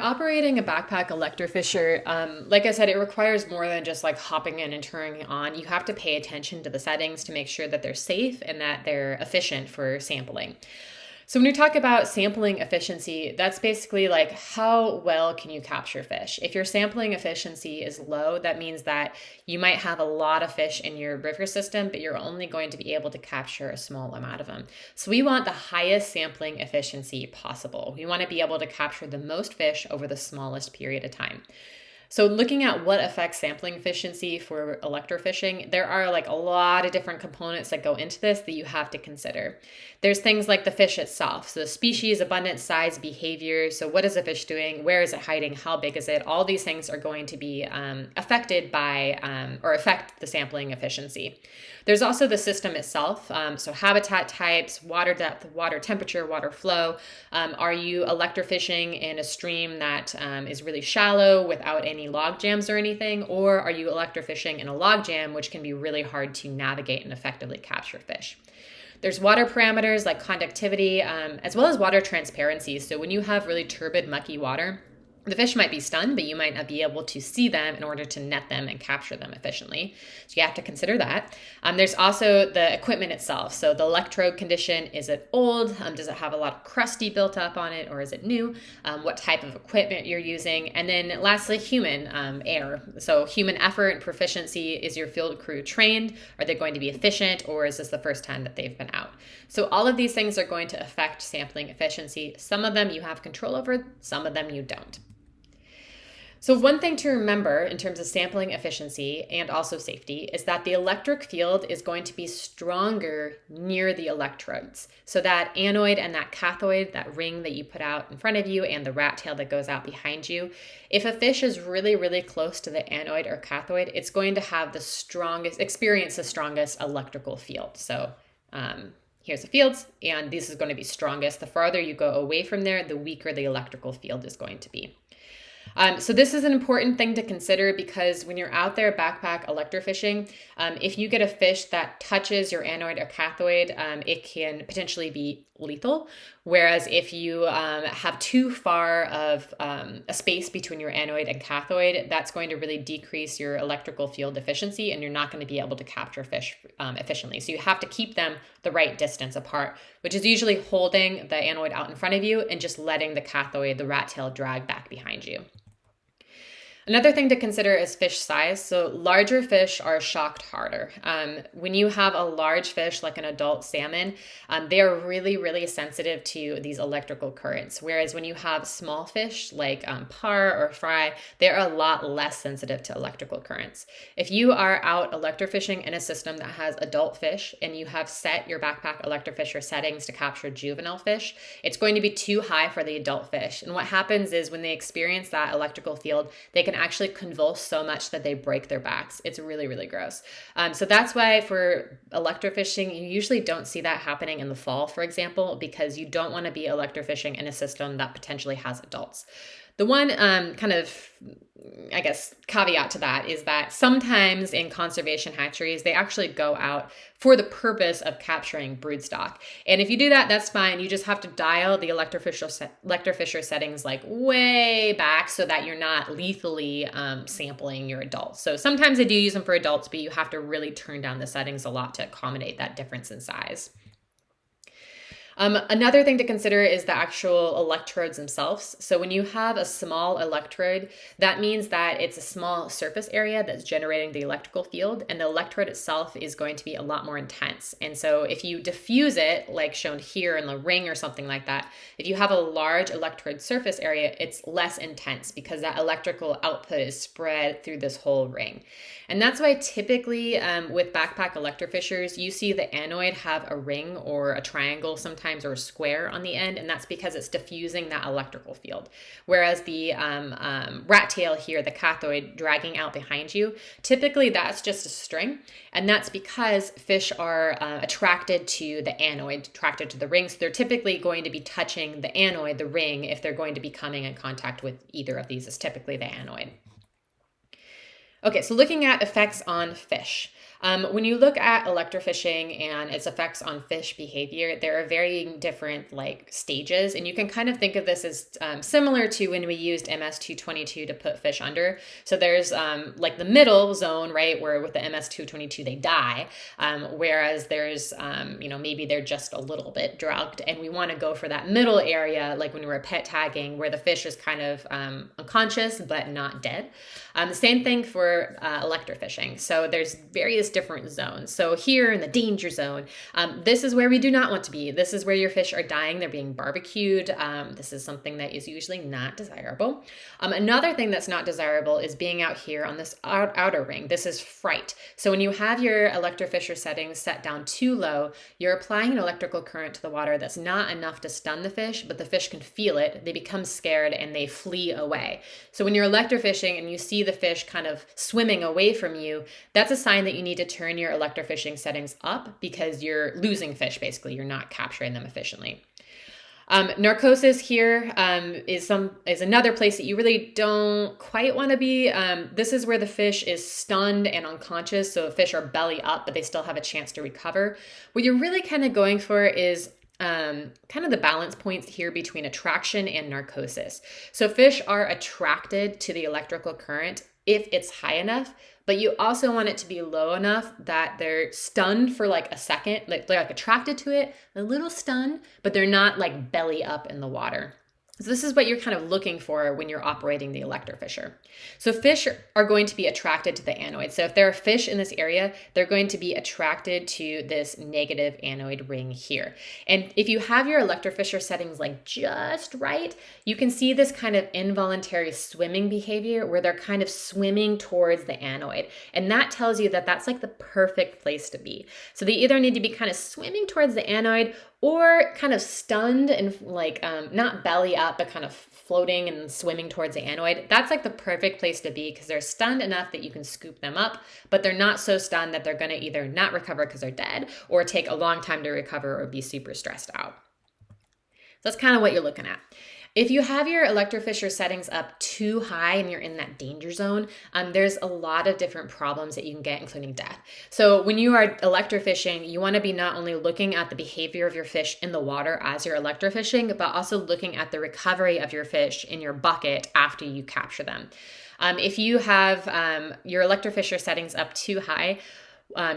operating a backpack electrofisher, like I said, it requires more than just like hopping in and turning it on. You have to pay attention to the settings to make sure that they're safe and that they're efficient for sampling. So when you talk about sampling efficiency, that's basically like how well can you capture fish? If your sampling efficiency is low, that means that you might have a lot of fish in your river system, but you're only going to be able to capture a small amount of them. So we want the highest sampling efficiency possible. We want to be able to capture the most fish over the smallest period of time. So looking at what affects sampling efficiency for electrofishing, there are like a lot of different components that go into this that you have to consider. There's things like the fish itself. So the species, abundance, size, behavior. So what is the fish doing? Where is it hiding? How big is it? All these things are going to be affected by or affect the sampling efficiency. There's also the system itself. So habitat types, water depth, water temperature, water flow. Are you electrofishing in a stream that is really shallow without any log jams or anything? Or are you electrofishing in a log jam, which can be really hard to navigate and effectively capture fish? There's water parameters like conductivity, as well as water transparency. So when you have really turbid, mucky water, the fish might be stunned, but you might not be able to see them in order to net them and capture them efficiently. So you have to consider that. There's also the equipment itself. So the electrode condition, is it old? Does it have a lot of crusty built up on it, or is it new? What type of equipment you're using? And then lastly, human error. So human effort and proficiency. Is your field crew trained? Are they going to be efficient, or is this the first time that they've been out? So all of these things are going to affect sampling efficiency. Some of them you have control over, some of them you don't. So one thing to remember in terms of sampling efficiency and also safety is that the electric field is going to be stronger near the electrodes. So that anoid and that cathode, that ring that you put out in front of you and the rat tail that goes out behind you, if a fish is really, really close to the anoid or cathode, it's going to have the strongest electrical field. So here's the fields, and this is going to be strongest. The farther you go away from there, the weaker the electrical field is going to be. So this is an important thing to consider because when you're out there backpack electrofishing, if you get a fish that touches your anoid or cathode, it can potentially be lethal. Whereas if you have too far of a space between your anoid and cathode, that's going to really decrease your electrical field efficiency and you're not going to be able to capture fish efficiently. So you have to keep them the right distance apart, which is usually holding the anoid out in front of you and just letting the cathode, the rat tail, drag back behind you. Another thing to consider is fish size. So larger fish are shocked harder. When you have a large fish like an adult salmon, they are really, really sensitive to these electrical currents. Whereas when you have small fish like par or fry, they're a lot less sensitive to electrical currents. If you are out electrofishing in a system that has adult fish and you have set your backpack electrofisher settings to capture juvenile fish, it's going to be too high for the adult fish. And what happens is when they experience that electrical field, they can actually convulse so much that they break their backs. It's really, really gross. So that's why for electrofishing, you usually don't see that happening in the fall, for example, because you don't want to be electrofishing in a system that potentially has adults. The one caveat to that is that sometimes in conservation hatcheries, they actually go out for the purpose of capturing broodstock. And if you do that, that's fine. You just have to dial the electrofisher settings like way back so that you're not lethally sampling your adults. So sometimes they do use them for adults, but you have to really turn down the settings a lot to accommodate that difference in size. Another thing to consider is the actual electrodes themselves. So when you have a small electrode, that means that it's a small surface area that's generating the electrical field, and the electrode itself is going to be a lot more intense. And so if you diffuse it, like shown here in the ring or something like that, if you have a large electrode surface area, it's less intense because that electrical output is spread through this whole ring. And that's why typically with backpack electrofishers, you see the anoid have a ring or a triangle sometimes or a square on the end, and that's because it's diffusing that electrical field. Whereas the rat tail here, the cathode dragging out behind you, typically that's just a string, and that's because fish are attracted to the anoid, attracted to the ring, so they're typically going to be touching the anoid, the ring, if they're going to be coming in contact with either of these is typically the anoid. Okay, so looking at effects on fish. When you look at electrofishing and its effects on fish behavior, there are varying different like stages, and you can kind of think of this as similar to when we used MS-222 to put fish under. So there's like the middle zone, right, where with the MS-222 they die, whereas there's maybe they're just a little bit drugged, and we want to go for that middle area, like when we're pet tagging, where the fish is kind of unconscious but not dead. The same thing for electrofishing. So there's various different zones. So here in the danger zone, this is where we do not want to be. This is where your fish are dying. They're being barbecued. This is something that is usually not desirable. Another thing that's not desirable is being out here on this outer ring. This is fright. So when you have your electrofisher settings set down too low, you're applying an electrical current to the water that's not enough to stun the fish, but the fish can feel it. They become scared and they flee away. So when you're electrofishing and you see the fish kind of swimming away from you, that's a sign that you need to turn your electrofishing settings up because you're losing fish, basically. You're not capturing them efficiently. Narcosis here is another place that you really don't quite want to be. This is where the fish is stunned and unconscious, so fish are belly up, but they still have a chance to recover. What you're really kind of going for is kind of the balance points here between attraction and narcosis. So fish are attracted to the electrical current if it's high enough, but you also want it to be low enough that they're stunned for like a second, like they're like attracted to it, a little stunned, but they're not like belly up in the water. So this is what you're kind of looking for when you're operating the electrofisher. So fish are going to be attracted to the anoid. So if there are fish in this area, they're going to be attracted to this negative anoid ring here. And if you have your electrofisher settings like just right, you can see this kind of involuntary swimming behavior where they're kind of swimming towards the anoid. And that tells you that that's like the perfect place to be. So they either need to be kind of swimming towards the anoid or kind of stunned and like not belly up, but kind of floating and swimming towards the anoid. That's like the perfect place to be because they're stunned enough that you can scoop them up, but they're not so stunned that they're going to either not recover because they're dead or take a long time to recover or be super stressed out. So that's kind of what you're looking at. If you have your electrofisher settings up too high and you're in that danger zone, there's a lot of different problems that you can get, including death. So when you are electrofishing, you want to be not only looking at the behavior of your fish in the water as you're electrofishing, but also looking at the recovery of your fish in your bucket after you capture them. If you have your electrofisher settings up too high,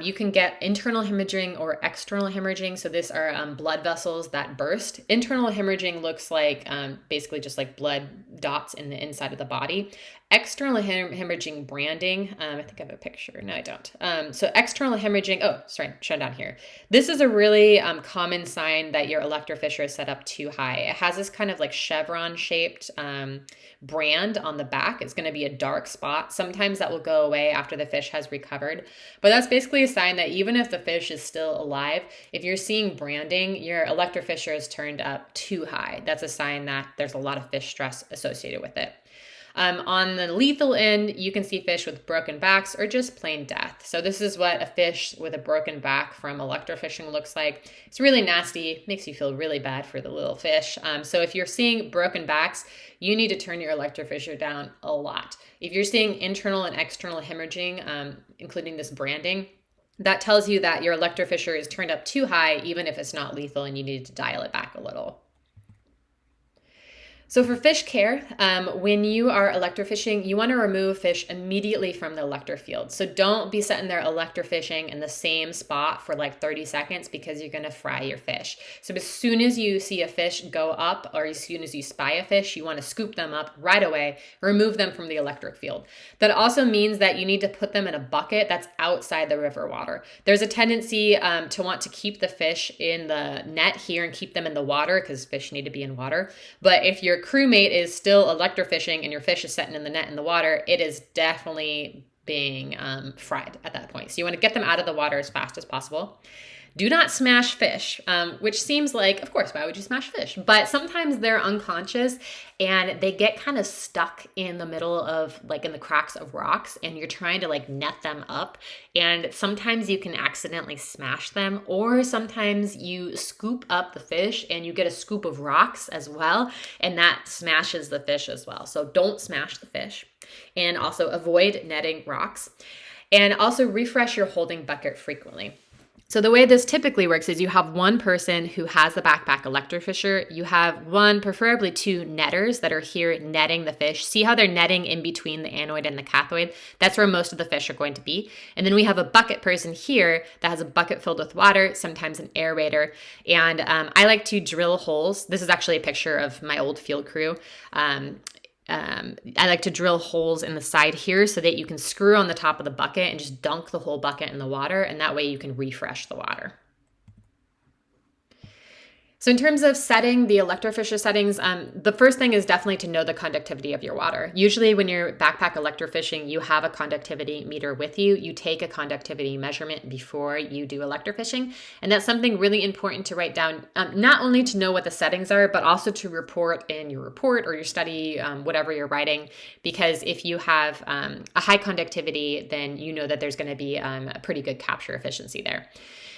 you can get internal hemorrhaging or external hemorrhaging. So these are blood vessels that burst. Internal hemorrhaging looks like basically just like blood dots in the inside of the body. External hemorrhaging branding, I think I have a picture. No, I don't. So external hemorrhaging, show down here. This is a really common sign that your electrofisher is set up too high. It has this kind of like chevron shaped brand on the back. It's going to be a dark spot. Sometimes that will go away after the fish has recovered. But that's basically a sign that even if the fish is still alive, if you're seeing branding, your electrofisher is turned up too high. That's a sign that there's a lot of fish stress associated with it. On the lethal end, you can see fish with broken backs or just plain death. So this is what a fish with a broken back from electrofishing looks like. It's really nasty, makes you feel really bad for the little fish. So if you're seeing broken backs, you need to turn your electrofisher down a lot. If you're seeing internal and external hemorrhaging, including this branding, that tells you that your electrofisher is turned up too high, even if it's not lethal and you need to dial it back a little. So for fish care, when you are electrofishing, you want to remove fish immediately from the electrofield. So don't be sitting there electrofishing in the same spot for like 30 seconds because you're going to fry your fish. So as soon as you see a fish go up or as soon as you spy a fish, you want to scoop them up right away, remove them from the electric field. That also means that you need to put them in a bucket that's outside the river water. There's a tendency to want to keep the fish in the net here and keep them in the water because fish need to be in water. But if your crewmate is still electrofishing and your fish is sitting in the net in the water, it is definitely being fried at that point. So you want to get them out of the water as fast as possible. Do not smash fish, which seems like, of course, why would you smash fish? But sometimes they're unconscious and they get kind of stuck in the middle of like in the cracks of rocks and you're trying to like net them up. And sometimes you can accidentally smash them, or sometimes you scoop up the fish and you get a scoop of rocks as well. And that smashes the fish as well. So don't smash the fish, and also avoid netting rocks. And also refresh your holding bucket frequently. So the way this typically works is you have one person who has the backpack electrofisher. You have one, preferably two netters that are here netting the fish. See how they're netting in between the anoid and the cathode? That's where most of the fish are going to be. And then we have a bucket person here that has a bucket filled with water, sometimes an aerator. And I like to drill holes. This is actually a picture of my old field crew. I like to drill holes in the side here so that you can screw on the top of the bucket and just dunk the whole bucket in the water, and that way you can refresh the water. So in terms of setting the electrofisher settings, the first thing is definitely to know the conductivity of your water. Usually when you're backpack electrofishing, you have a conductivity meter with you. You take a conductivity measurement before you do electrofishing. And that's something really important to write down, not only to know what the settings are, but also to report in your report or your study, whatever you're writing. Because if you have a high conductivity, then you know that there's going to be a pretty good capture efficiency there.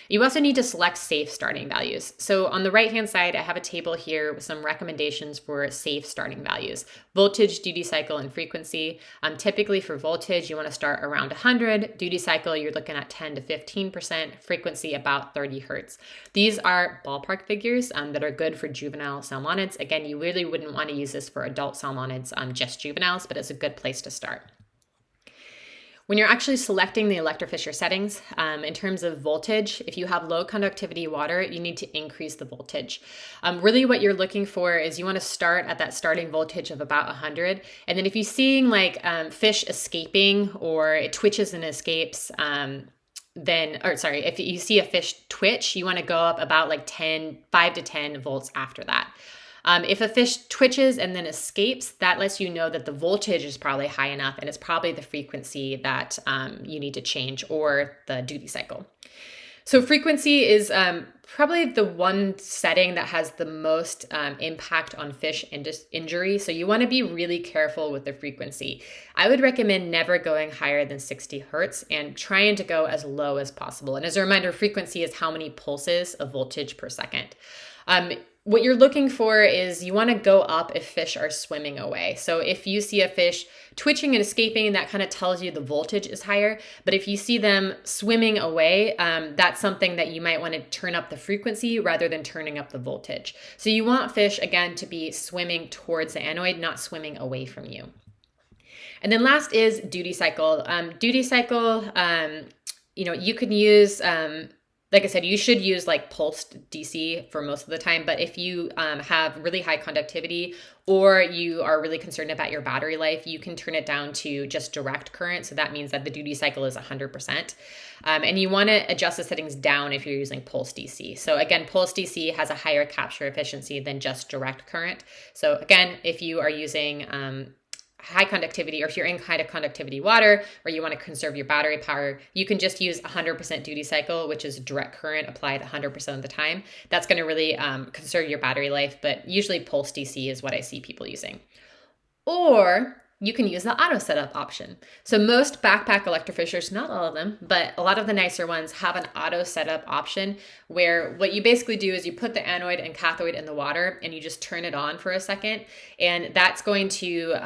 You also need to select safe starting values. So on the right-hand side, I have a table here with some recommendations for safe starting values. Voltage, duty cycle, and frequency. Typically for voltage, you want to start around 100. Duty cycle, you're looking at 10 to 15%. Frequency, about 30 hertz. These are ballpark figures that are good for juvenile salmonids. Again, you really wouldn't want to use this for adult salmonids, just juveniles, but it's a good place to start. When you're actually selecting the electrofisher settings, in terms of voltage, if you have low conductivity water, you need to increase the voltage. Really what you're looking for is you want to start at that starting voltage of about 100. And then if you're seeing like fish escaping or it twitches and escapes, if you see a fish twitch, you want to go up about like 5 to 10 volts after that. If a fish twitches and then escapes, that lets you know that the voltage is probably high enough and it's probably the frequency that you need to change or the duty cycle. So frequency is probably the one setting that has the most impact on fish injury. So you want to be really careful with the frequency. I would recommend never going higher than 60 hertz and trying to go as low as possible. And as a reminder, frequency is how many pulses of voltage per second. What you're looking for is you want to go up if fish are swimming away. So if you see a fish twitching and escaping, that kind of tells you the voltage is higher. But if you see them swimming away, that's something that you might want to turn up the frequency rather than turning up the voltage. So you want fish, again, to be swimming towards the anoid, not swimming away from you. And then last is duty cycle. Duty cycle, you can use... like I said, you should use like pulsed DC for most of the time, but if you have really high conductivity or you are really concerned about your battery life, you can turn it down to just direct current. So that means that the duty cycle is 100%. And you want to adjust the settings down if you're using pulse DC. So again, pulse DC has a higher capture efficiency than just direct current. So again, if you are using high conductivity, or if you're in high conductivity water or you want to conserve your battery power, you can just use 100% duty cycle, which is direct current applied 100% of the time. That's going to really conserve your battery life, but usually pulse DC is what I see people using. Or you can use the auto setup option. So most backpack electrofishers, not all of them, but a lot of the nicer ones have an auto setup option where what you basically do is you put the anoid and cathode in the water and you just turn it on for a second. And that's going to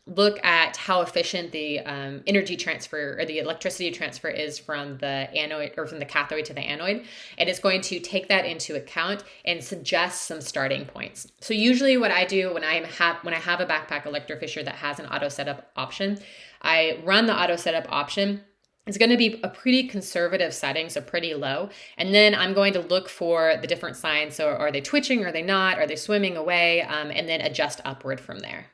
look at how efficient the energy transfer or the electricity transfer is from the anoid or from the cathode to the anoid. And it's going to take that into account and suggest some starting points. So usually what I do when I have a backpack electrofisher that has an auto setup option, I run the auto setup option. It's going to be a pretty conservative setting, so pretty low. And then I'm going to look for the different signs. So are they twitching? Are they not? Are they swimming away? And then adjust upward from there.